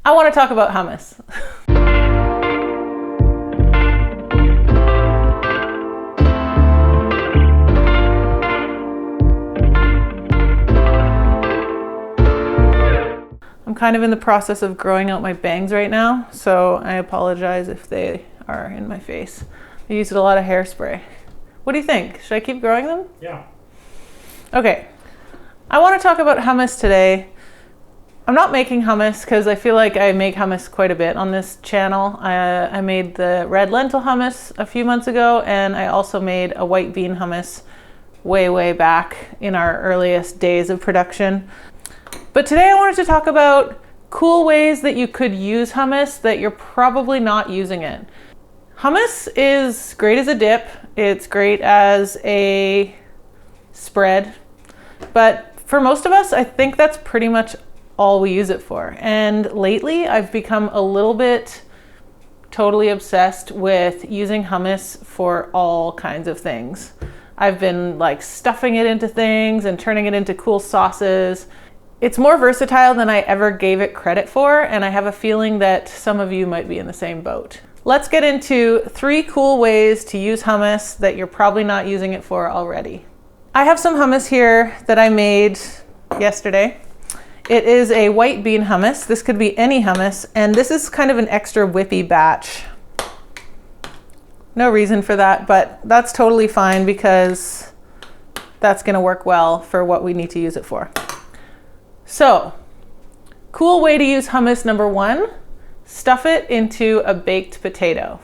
I want to talk about hummus. I'm kind of in the process of growing out my bangs right now, so I apologize if they are in my face. I used a lot of hairspray. What do you think? Should I keep growing them? Yeah. Okay. I want to talk about hummus today. I'm not making hummus because I feel like I make hummus quite a bit on this channel. I made the red lentil hummus a few months ago, and I also made a white bean hummus way back in our earliest days of production. But today I wanted to talk about cool ways that you could use hummus that you're probably not using it. Hummus is great as a dip. It's great as a spread. But for most of us, I think that's pretty much all we use it for. And lately I've become a little bit totally obsessed with using hummus for all kinds of things. I've been like stuffing it into things and turning it into cool sauces. It's more versatile than I ever gave it credit for, and I have a feeling that some of you might be in the same boat. Let's get into 3 cool ways to use hummus that you're probably not using it for already. I have some hummus here that I made yesterday. It is a white bean hummus. This could be any hummus, and this is kind of an extra whippy batch. No reason for that, but that's totally fine because that's gonna work well for what we need to use it for. So, cool way to use hummus number 1, stuff it into a baked potato.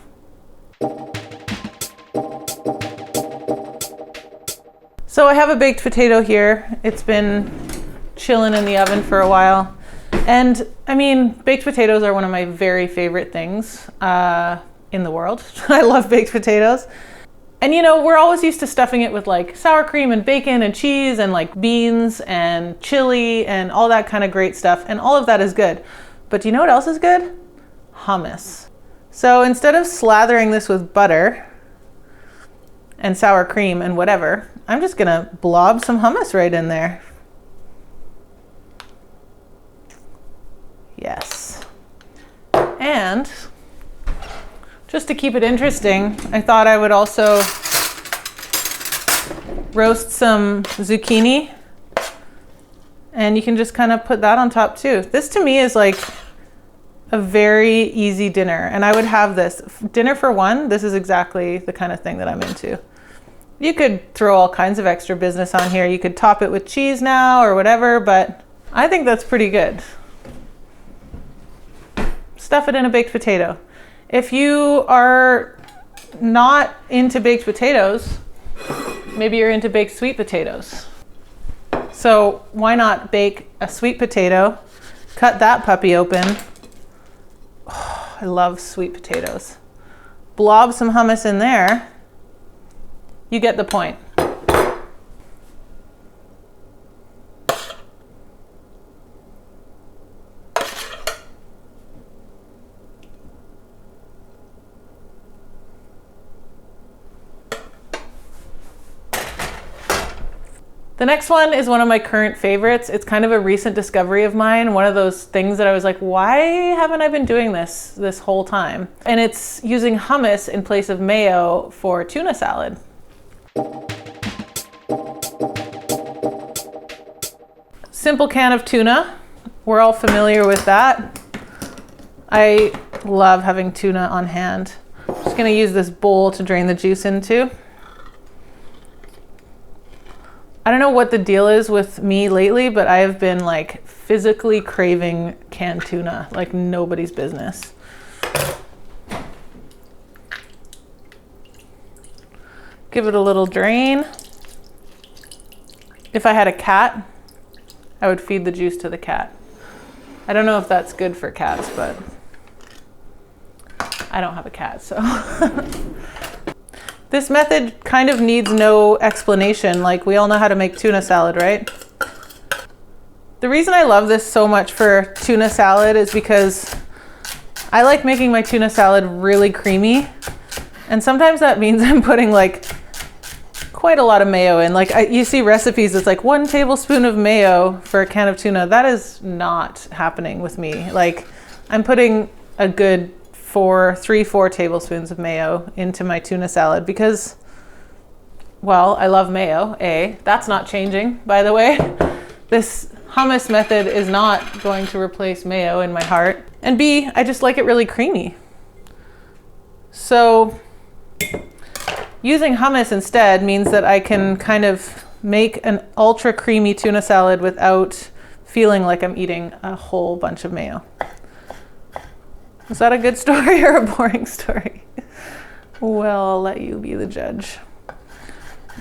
So I have a baked potato here. It's been chilling in the oven for a while. And I mean, baked potatoes are one of my very favorite things in the world. I love baked potatoes. And you know, we're always used to stuffing it with like sour cream and bacon and cheese and like beans and chili and all that kind of great stuff. And all of that is good. But do you know what else is good? Hummus. So instead of slathering this with butter and sour cream and whatever, I'm just gonna blob some hummus right in there. Yes. And just to keep it interesting, I thought I would also roast some zucchini, and you can just kind of put that on top too. This to me is like a very easy dinner, and I would have this. Dinner for one, this is exactly the kind of thing that I'm into. You could throw all kinds of extra business on here. You could top it with cheese now or whatever, but I think that's pretty good. Stuff it in a baked potato. If you are not into baked potatoes, maybe you're into baked sweet potatoes. So why not bake a sweet potato, cut that puppy open. Oh, I love sweet potatoes. Blob some hummus in there. You get the point. The next one is one of my current favorites. It's kind of a recent discovery of mine. One of those things that I was like, why haven't I been doing this whole time? And it's using hummus in place of mayo for tuna salad. Simple can of tuna. We're all familiar with that. I love having tuna on hand. I'm just gonna use this bowl to drain the juice into. I don't know what the deal is with me lately, but I have been like physically craving canned tuna like nobody's business. Give it a little drain. If I had a cat, I would feed the juice to the cat. I don't know if that's good for cats, but I don't have a cat, so. This method kind of needs no explanation. Like, we all know how to make tuna salad, right? The reason I love this so much for tuna salad is because I like making my tuna salad really creamy. And sometimes that means I'm putting like quite a lot of mayo in. Like you see recipes, it's like 1 tablespoon of mayo for a can of tuna. That is not happening with me. Like I'm putting a good 4 tablespoons of mayo into my tuna salad because, well, I love mayo, A. That's not changing, by the way. This hummus method is not going to replace mayo in my heart. And B, I just like it really creamy. So using hummus instead means that I can kind of make an ultra creamy tuna salad without feeling like I'm eating a whole bunch of mayo. Is that a good story or a boring story? Well, I'll let you be the judge.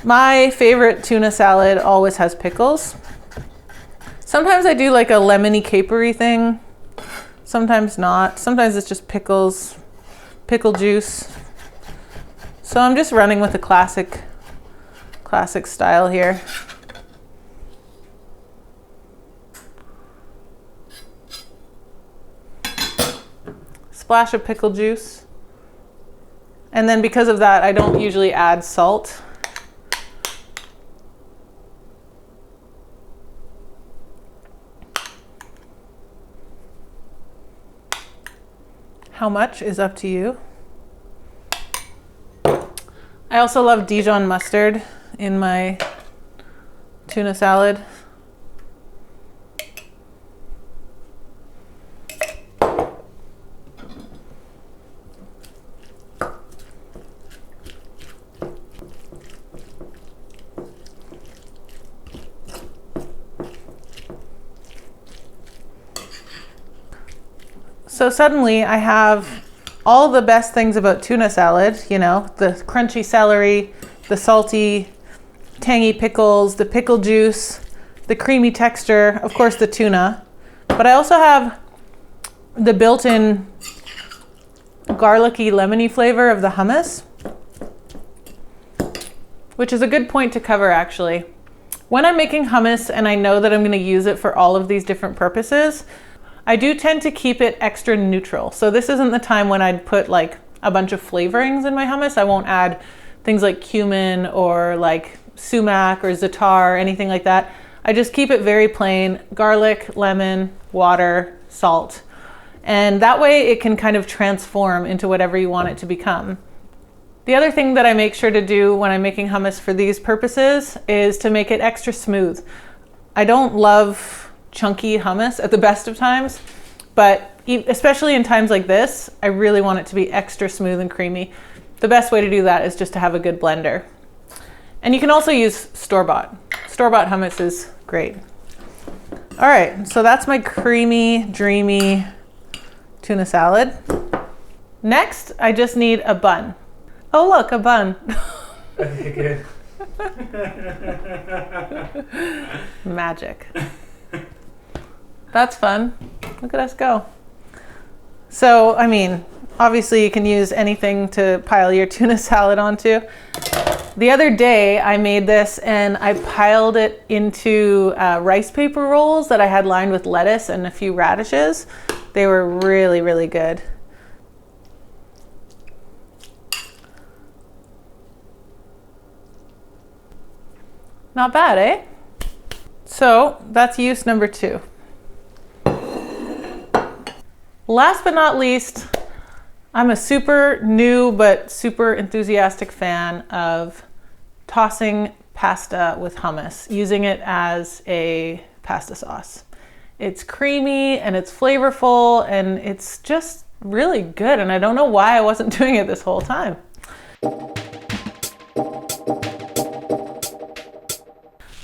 My favorite tuna salad always has pickles. Sometimes I do like a lemony capery thing. Sometimes not. Sometimes it's just pickles, pickle juice. So I'm just running with the classic style here. Splash of pickle juice. And then because of that, I don't usually add salt. How much is up to you. I also love Dijon mustard in my tuna salad. So suddenly I have all the best things about tuna salad, you know, the crunchy celery, the salty, tangy pickles, the pickle juice, the creamy texture, of course the tuna. But I also have the built-in garlicky, lemony flavor of the hummus, which is a good point to cover actually. When I'm making hummus and I know that I'm going to use it for all of these different purposes, I do tend to keep it extra neutral. So this isn't the time when I'd put like a bunch of flavorings in my hummus. I won't add things like cumin or like sumac or za'atar, anything like that. I just keep it very plain: garlic, lemon, water, salt. And that way it can kind of transform into whatever you want it to become. The other thing that I make sure to do when I'm making hummus for these purposes is to make it extra smooth. I don't love chunky hummus at the best of times, but especially in times like this, I really want it to be extra smooth and creamy. The best way to do that is just to have a good blender. And you can also use store-bought. Store-bought hummus is great. All right, so that's my creamy, dreamy tuna salad. Next, I just need a bun. Oh look, a bun. Okay, good. Magic. That's fun. Look at us go. So, I mean, obviously you can use anything to pile your tuna salad onto. The other day I made this and I piled it into rice paper rolls that I had lined with lettuce and a few radishes. They were really, really good. Not bad, eh? So that's use number 2. Last but not least, I'm a super new but super enthusiastic fan of tossing pasta with hummus, using it as a pasta sauce. It's creamy and it's flavorful and it's just really good, and I don't know why I wasn't doing it this whole time.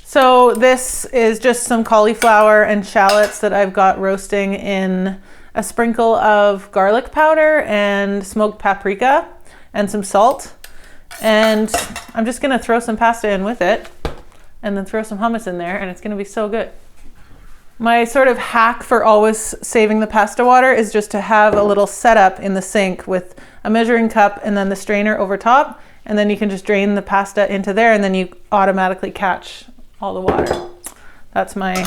So this is just some cauliflower and shallots that I've got roasting in a sprinkle of garlic powder and smoked paprika and some salt. And I'm just gonna throw some pasta in with it and then throw some hummus in there, and it's gonna be so good. My sort of hack for always saving the pasta water is just to have a little setup in the sink with a measuring cup and then the strainer over top, and then you can just drain the pasta into there and then you automatically catch all the water. That's my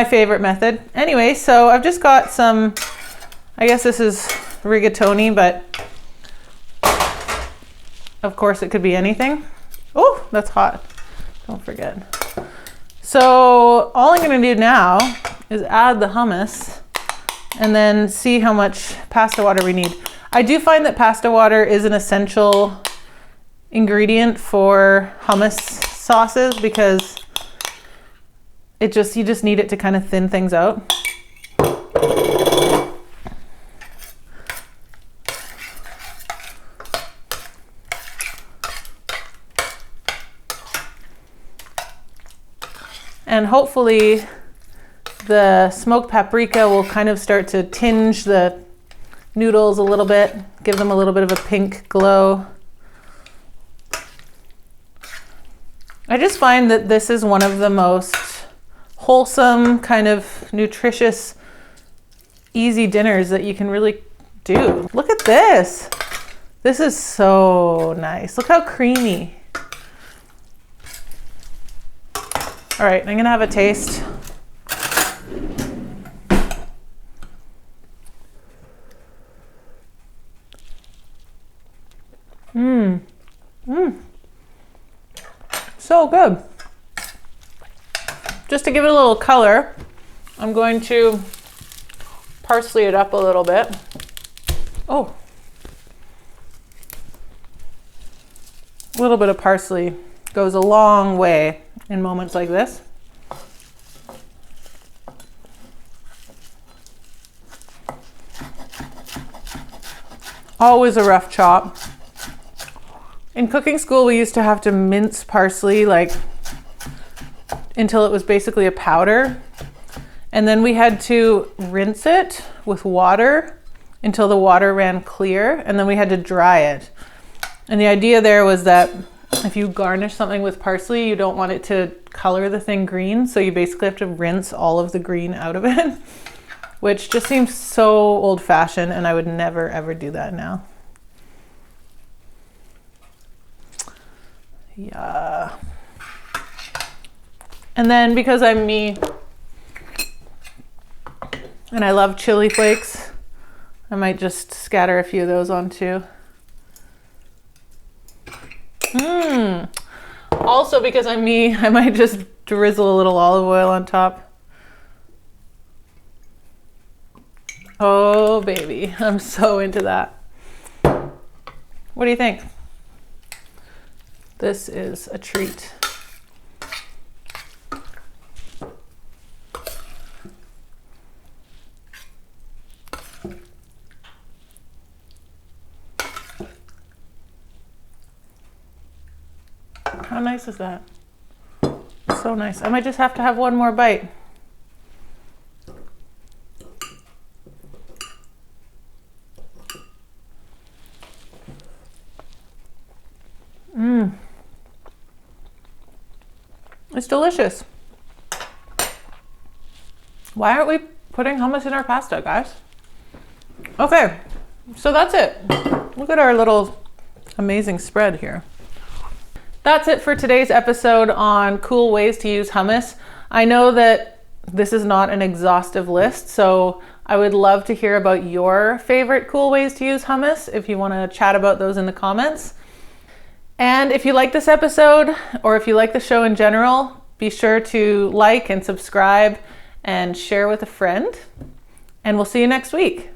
favorite method. Anyway, so I've just got some, I guess this is rigatoni, but of course it could be anything. Oh, that's hot. Don't forget. So all I'm gonna do now is add the hummus and then see how much pasta water we need. I do find that pasta water is an essential ingredient for hummus sauces because you just need it to kind of thin things out. And hopefully the smoked paprika will kind of start to tinge the noodles a little bit, give them a little bit of a pink glow. I just find that this is one of the most wholesome, kind of nutritious, easy dinners that you can really do. Look at this. This is so nice. Look how creamy. All right, I'm gonna have a taste. So good. Just to give it a little color, I'm going to parsley it up a little bit. Oh. A little bit of parsley goes a long way in moments like this. Always a rough chop. In cooking school, we used to have to mince parsley until it was basically a powder. And then we had to rinse it with water until the water ran clear, and then we had to dry it. And the idea there was that if you garnish something with parsley, you don't want it to color the thing green, so you basically have to rinse all of the green out of it, which just seems so old-fashioned, and I would never ever do that now. Yeah. And then because I'm me and I love chili flakes, I might just scatter a few of those on too. Also because I'm me, I might just drizzle a little olive oil on top. Oh baby, I'm so into that. What do you think? This is a treat. How nice is that? So nice. I might just have to have one more bite. It's delicious. Why aren't we putting hummus in our pasta, guys? Okay, so that's it. Look at our little amazing spread here. That's it for today's episode on cool ways to use hummus. I know that this is not an exhaustive list, so I would love to hear about your favorite cool ways to use hummus if you want to chat about those in the comments. And if you like this episode, or if you like the show in general, be sure to like and subscribe and share with a friend. And we'll see you next week.